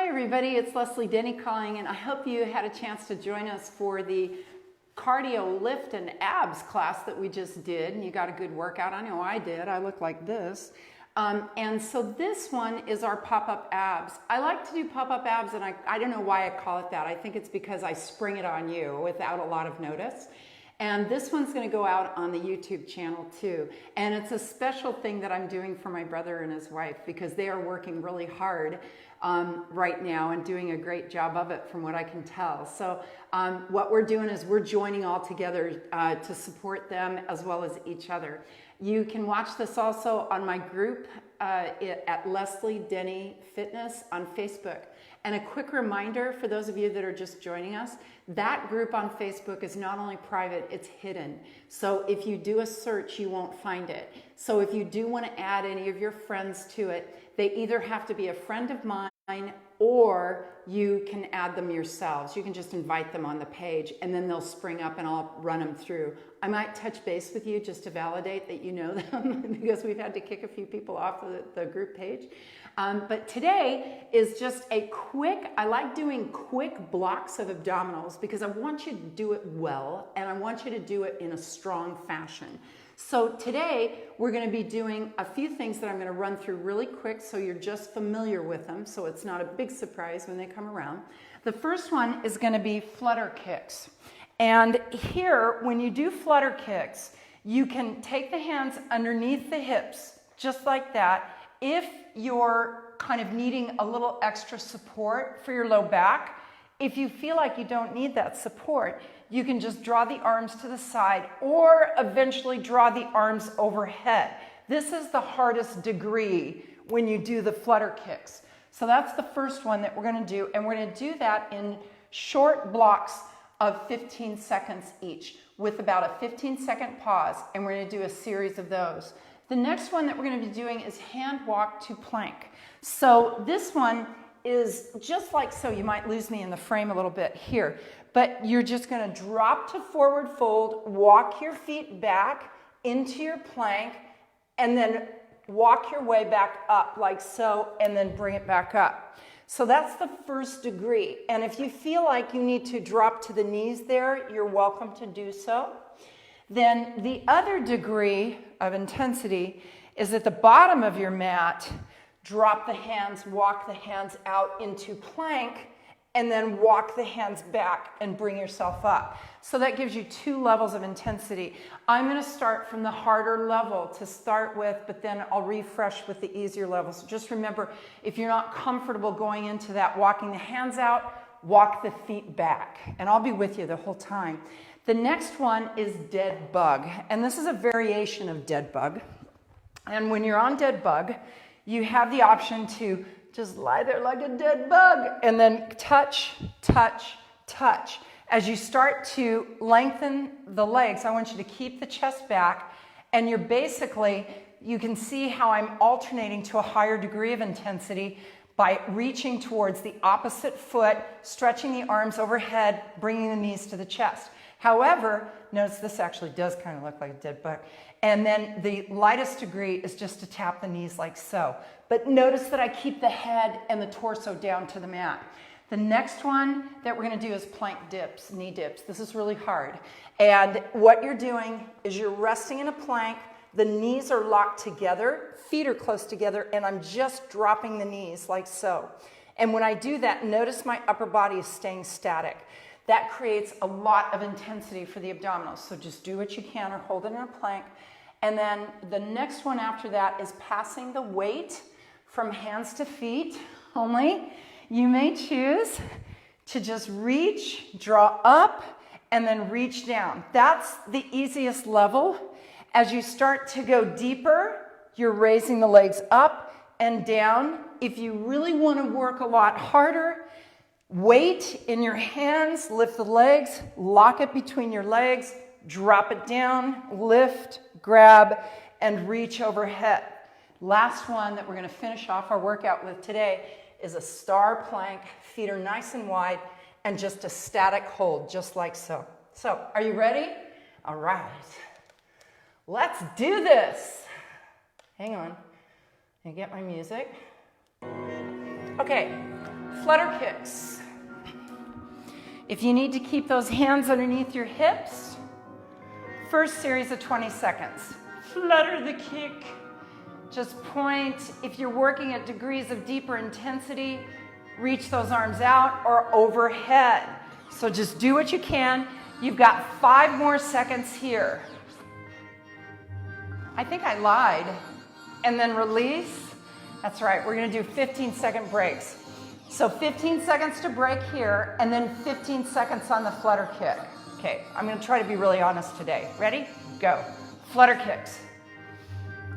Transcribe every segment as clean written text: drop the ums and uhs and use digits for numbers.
Hi everybody, it's Leslie Denny calling, and I hope you had a chance to join us for the cardio lift and abs class that we just did, and you got a good workout. I know I did. I look like this. And so this one is our pop-up abs. I like to do pop-up abs, and I don't know why I call it that. I think it's because I spring it on you without a lot of notice. And this one's going to go out on the YouTube channel too. And it's a special thing that I'm doing for my brother and his wife because they are working really hard right now and doing a great job of it from what I can tell. So what we're doing is we're joining all together to support them as well as each other. You can watch this also on my group at Leslie Denny Fitness on Facebook. And a quick reminder for those of you that are just joining us, that group on Facebook is not only private, it's hidden. So if you do a search, you won't find it. So if you do want to add any of your friends to it, they either have to be a friend of mine or you can add them yourselves. You can just invite them on the page and then they'll spring up and I'll run them through. I might touch base with you just to validate that you know them because we've had to kick a few people off the group page. But today is just a quick, I like doing quick blocks of abdominals because I want you to do it well and I want you to do it in a strong fashion. So today we're going to be doing a few things that I'm going to run through really quick so you're just familiar with them so it's not a big surprise when they come around. The first one is going to be Flutter Kicks. And here, when you do Flutter Kicks, you can take the hands underneath the hips, just like that. If you're kind of needing a little extra support for your low back, if you feel like you don't need that support, you can just draw the arms to the side or eventually draw the arms overhead. This is the hardest degree when you do the Flutter Kicks. So that's the first one that we're going to do, and we're going to do that in short blocks of 15 seconds each with about a 15-second pause, and we're going to do a series of those. The next one that we're going to be doing is hand walk to plank. So this one is just like so. You might lose me in the frame a little bit here, but you're just going to drop to forward fold, walk your feet back into your plank, and then walk your way back up like so, and then bring it back up. So that's the first degree. And if you feel like you need to drop to the knees there, you're welcome to do so. Then the other degree of intensity is at the bottom of your mat. Drop the hands, walk the hands out into plank, and then walk the hands back and bring yourself up. So that gives you two levels of intensity. I'm going to start from the harder level to start with, but then I'll refresh with the easier level. So just remember, if you're not comfortable going into that, walking the hands out, walk the feet back. And I'll be with you the whole time. The next one is dead bug. And this is a variation of dead bug. And when you're on dead bug, you have the option to just lie there like a dead bug and then touch, touch, touch. As you start to lengthen the legs, I want you to keep the chest back, and you're basically, you can see how I'm alternating to a higher degree of intensity by reaching towards the opposite foot, stretching the arms overhead, bringing the knees to the chest. However, notice this actually does kind of look like a dead bug. And then the lightest degree is just to tap the knees like so. But notice that I keep the head and the torso down to the mat. The next one that we're going to do is plank dips, knee dips. This is really hard. And what you're doing is you're resting in a plank. The knees are locked together, feet are close together, and I'm just dropping the knees like so. And when I do that, notice my upper body is staying static. That creates a lot of intensity for the abdominals. So just do what you can or hold it in a plank. And then the next one after that is passing the weight from hands to feet only. You may choose to just reach, draw up, and then reach down. That's the easiest level. As you start to go deeper, you're raising the legs up and down. If you really want to work a lot harder, weight in your hands, lift the legs, lock it between your legs, drop it down, lift, grab, and reach overhead. Last one that we're going to finish off our workout with today is a star plank. Feet are nice and wide, and just a static hold, just like so. So, are you ready? All right. Let's do this. Hang on. Let me get my music. Okay. Flutter kicks. If you need to keep those hands underneath your hips, first series of 20 seconds. Flutter the kick. Just point. If you're working at degrees of deeper intensity, reach those arms out or overhead. So just do what you can. You've got 5 more seconds here. I think I lied. And then release. That's right, we're gonna do 15-second breaks. So 15 seconds to break here, and then 15 seconds on the flutter kick. Okay, I'm gonna try to be really honest today. Ready? Go. Flutter kicks.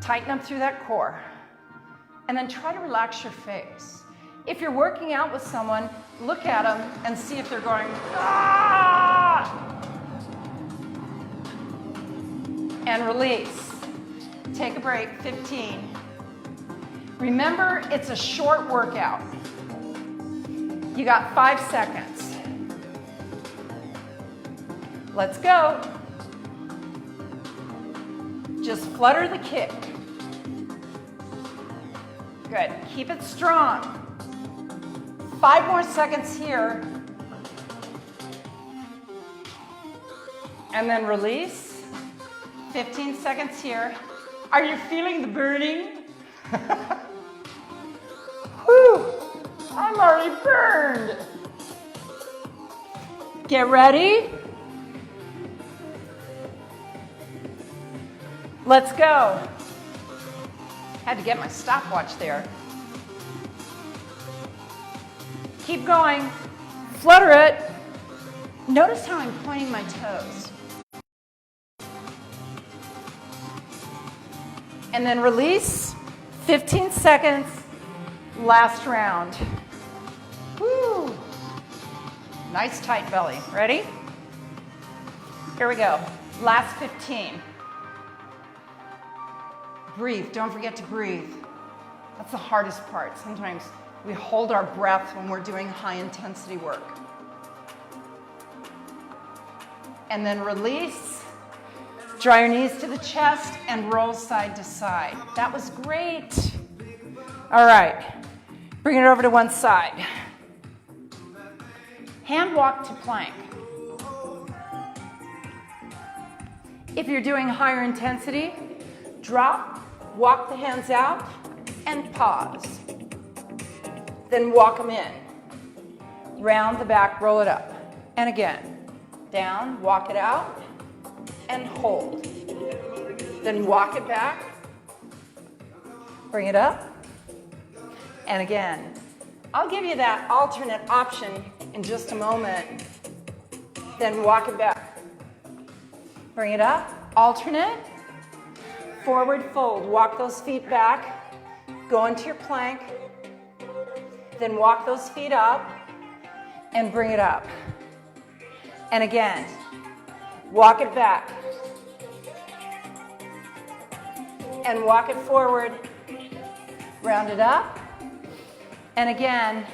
Tighten up through that core. And then try to relax your face. If you're working out with someone, look at them and see if they're going, ah! And release. Take a break, 15. Remember, it's a short workout. You got 5 seconds. Let's go. Just flutter the kick. Good, keep it strong. 5 more seconds here. And then release. 15 seconds here. Are you feeling the burning? Whew, I'm already burned. Get ready. Let's go. Had to get my stopwatch there. Keep going. Flutter it. Notice how I'm pointing my toes. And then release. 15 seconds. Last round. Woo. Nice tight belly. Ready? Here we go. Last 15. Breathe. Don't forget to breathe. That's the hardest part. Sometimes we hold our breath when we're doing high intensity work. And then release. Draw your knees to the chest and roll side to side. That was great. All right. Bring it over to one side. Hand walk to plank. If you're doing higher intensity, drop, walk the hands out, and pause. Then walk them in. Round the back, roll it up. And again, down, walk it out, and hold. Then walk it back, bring it up, and again. I'll give you that alternate option in just a moment. Then walk it back. Bring it up, alternate, forward fold. Walk those feet back, go into your plank, then walk those feet up and bring it up. And again, walk it back and walk it forward, round it up, and again,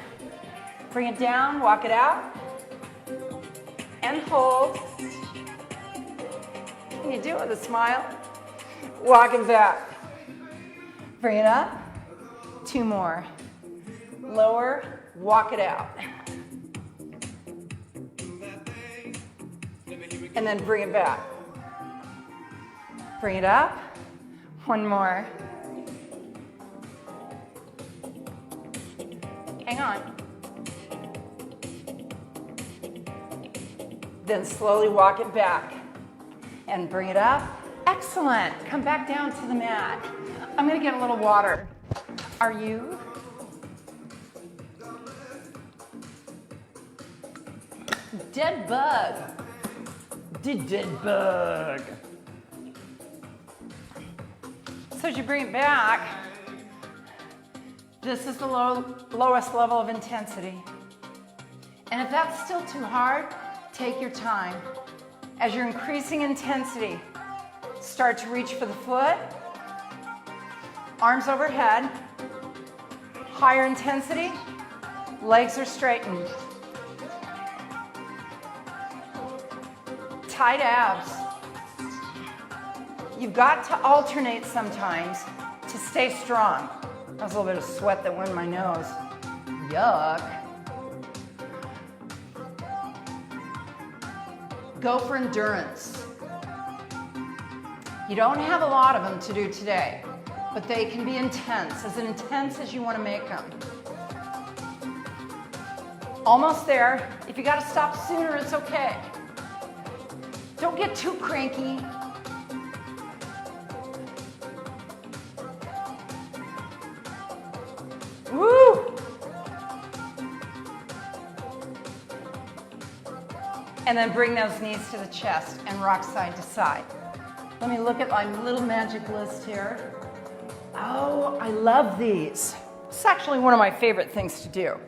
bring it down, walk it out, and hold. Can you do it with a smile? Walk it back. Bring it up. 2 more. Lower, walk it out. And then bring it back. Bring it up. 1 more. Hang on. Then slowly walk it back and bring it up. Excellent. Come back down to the mat. I'm going to get a little water. Are you? Dead bug. Dead bug. So as you bring it back, this is the lowest level of intensity. And if that's still too hard, take your time. As you're increasing intensity, start to reach for the foot, arms overhead, higher intensity, legs are straightened. Tight abs. You've got to alternate sometimes to stay strong. That was a little bit of sweat that went in my nose. Yuck. Go for endurance. You don't have a lot of them to do today, but they can be intense as you want to make them. Almost there. If you got to stop sooner, it's okay. Don't get too cranky. Woo! And then bring those knees to the chest and rock side to side. Let me look at my little magic list here. Oh, I love these. It's actually one of my favorite things to do.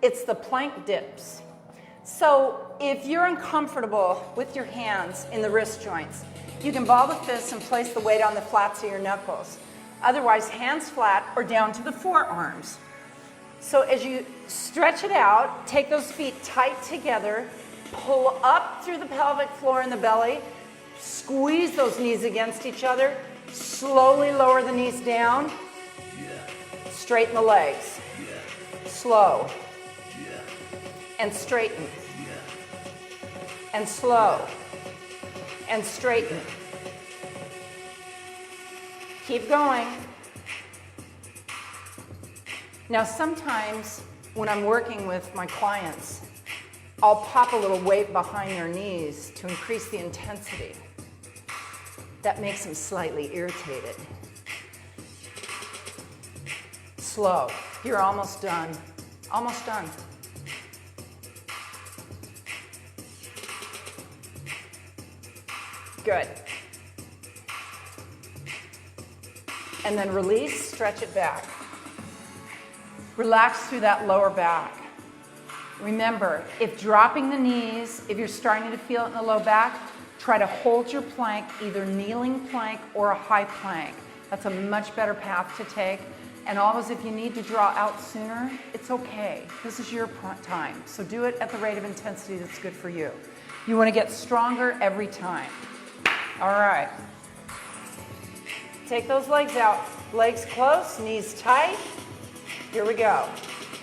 It's the plank dips. So if you're uncomfortable with your hands in the wrist joints, you can ball the fists and place the weight on the flats of your knuckles. Otherwise, hands flat or down to the forearms. So as you stretch it out, take those feet tight together, pull up through the pelvic floor and the belly, squeeze those knees against each other, slowly lower the knees down, straighten the legs, slow, and straighten, and slow, and straighten. Keep going. Now sometimes when I'm working with my clients, I'll pop a little weight behind their knees to increase the intensity. That makes them slightly irritated. Slow. You're almost done. Almost done. Good. And then release, stretch it back. Relax through that lower back. Remember, if dropping the knees, if you're starting to feel it in the low back, try to hold your plank, either kneeling plank or a high plank. That's a much better path to take. And always, if you need to draw out sooner, it's okay. This is your time. So do it at the rate of intensity that's good for you. You want to get stronger every time. All right. Take those legs out. Legs close, knees tight. Here we go.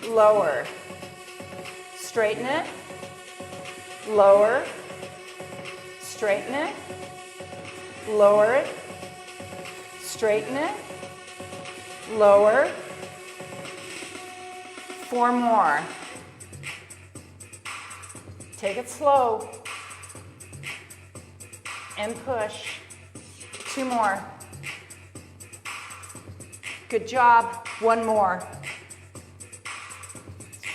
Lower. Straighten it. Lower. Straighten it. Lower it. Straighten it. Lower. 4 more. Take it slow. And push. 2 more. Good job. 1 more.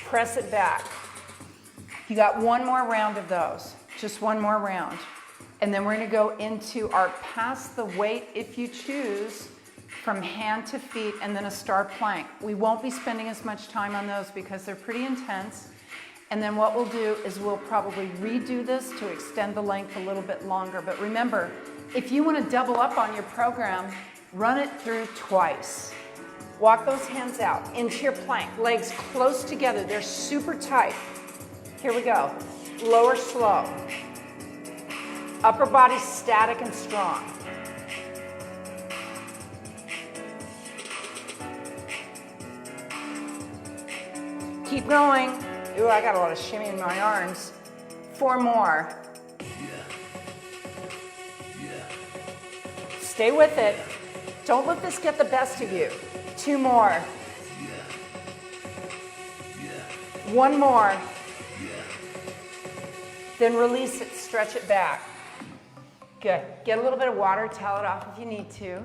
Press it back. You got 1 more round of those. Just 1 more round. And then we're going to go into our pass the weight, if you choose, from hand to feet, and then a star plank. We won't be spending as much time on those because they're pretty intense. And then what we'll do is we'll probably redo this to extend the length a little bit longer. But remember, if you want to double up on your program, run it through twice. Walk those hands out into your plank, legs close together. They're super tight. Here we go. Lower slow. Upper body static and strong. Keep going. Ooh, I got a lot of shimmy in my arms. 4 more. Stay with it. Don't let this get the best of you. 2 more. 1 more. Then release it, stretch it back. Good. Get a little bit of water, towel it off if you need to.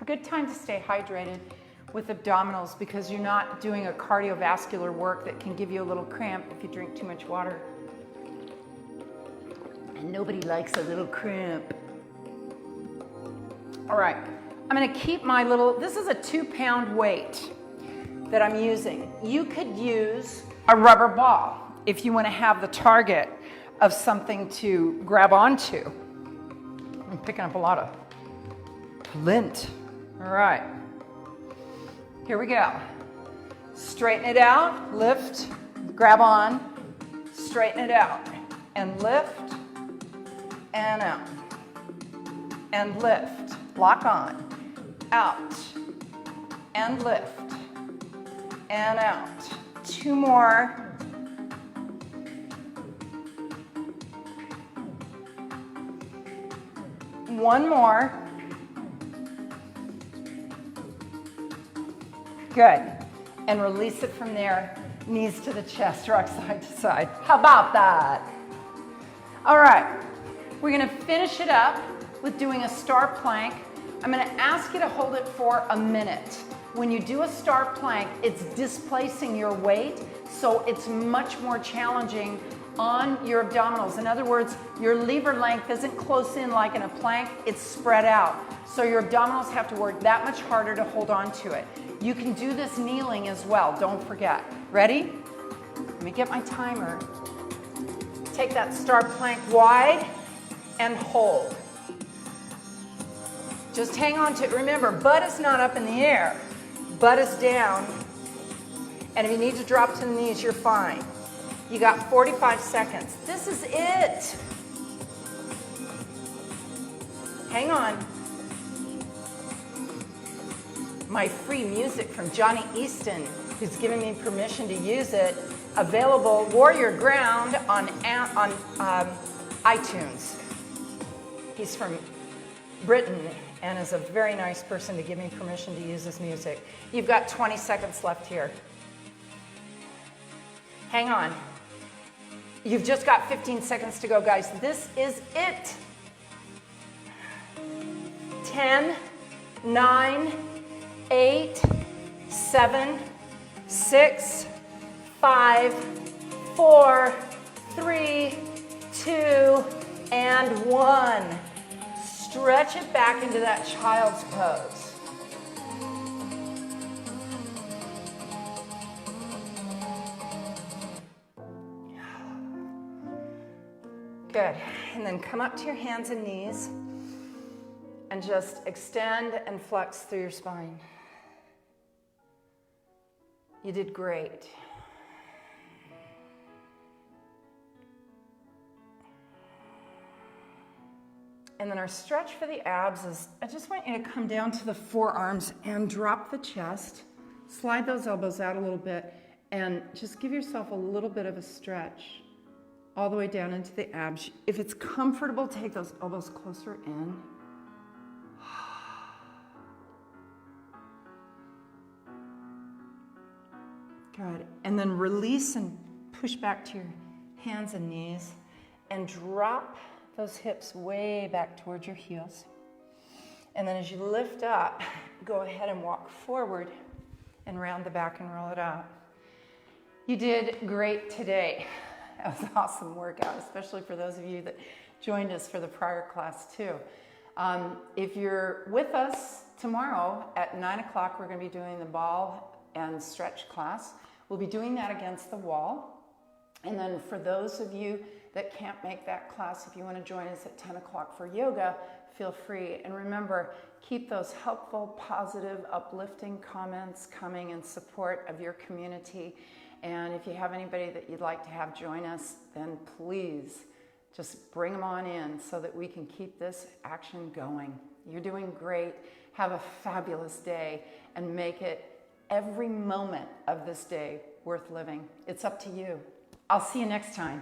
A good time to stay hydrated with abdominals because you're not doing a cardiovascular work that can give you a little cramp if you drink too much water. And nobody likes a little cramp. All right. I'm going to keep my little, this is a 2-pound weight that I'm using. You could use a rubber ball if you want to have the target of something to grab onto. I'm picking up a lot of lint. All right. Here we go. Straighten it out, lift, grab on, straighten it out, and lift, and out, and lift, lock on. Out, and lift, and out. 2 more. One more. Good. And release it from there. Knees to the chest, rock side to side. How about that? All right. We're going to finish it up with doing a star plank. I'm going to ask you to hold it for a minute. When you do a star plank, it's displacing your weight, so it's much more challenging on your abdominals. In other words, your lever length isn't close in like in a plank, it's spread out. So your abdominals have to work that much harder to hold on to it. You can do this kneeling as well, don't forget. Ready? Let me get my timer. Take that star plank wide and hold. Just hang on to it. Remember, butt is not up in the air. Butt is down. And if you need to drop to the knees, you're fine. You got 45 seconds. This is it. Hang on. My free music from Johnny Easton, who's given me permission to use it, available Warrior Ground on iTunes. He's from Britain and is a very nice person to give me permission to use his music. You've got 20 seconds left here. Hang on. You've just got 15 seconds to go, guys. This is it. 10, 9, 8, 7, 6, 5, 4, 3, 2, and 1. Stretch it back into that child's pose. Good. And then come up to your hands and knees and just extend and flex through your spine. You did great. And then our stretch for the abs is, I just want you to come down to the forearms and drop the chest. Slide those elbows out a little bit and just give yourself a little bit of a stretch all the way down into the abs. If it's comfortable, take those elbows closer in. Good. And then release and push back to your hands and knees and drop those hips way back towards your heels. And then as you lift up, go ahead and walk forward and round the back and roll it out. You did great today. That was an awesome workout, especially for those of you that joined us for the prior class too. If you're with us tomorrow at 9 o'clock, we're going to be doing the ball and stretch class. We'll be doing that against the wall. And then for those of you that can't make that class, if you want to join us at 10 o'clock for yoga, feel free. And remember, keep those helpful, positive, uplifting comments coming in support of your community. And if you have anybody that you'd like to have join us, then please just bring them on in so that we can keep this action going. You're doing great. Have a fabulous day and make it every moment of this day worth living. It's up to you. I'll see you next time.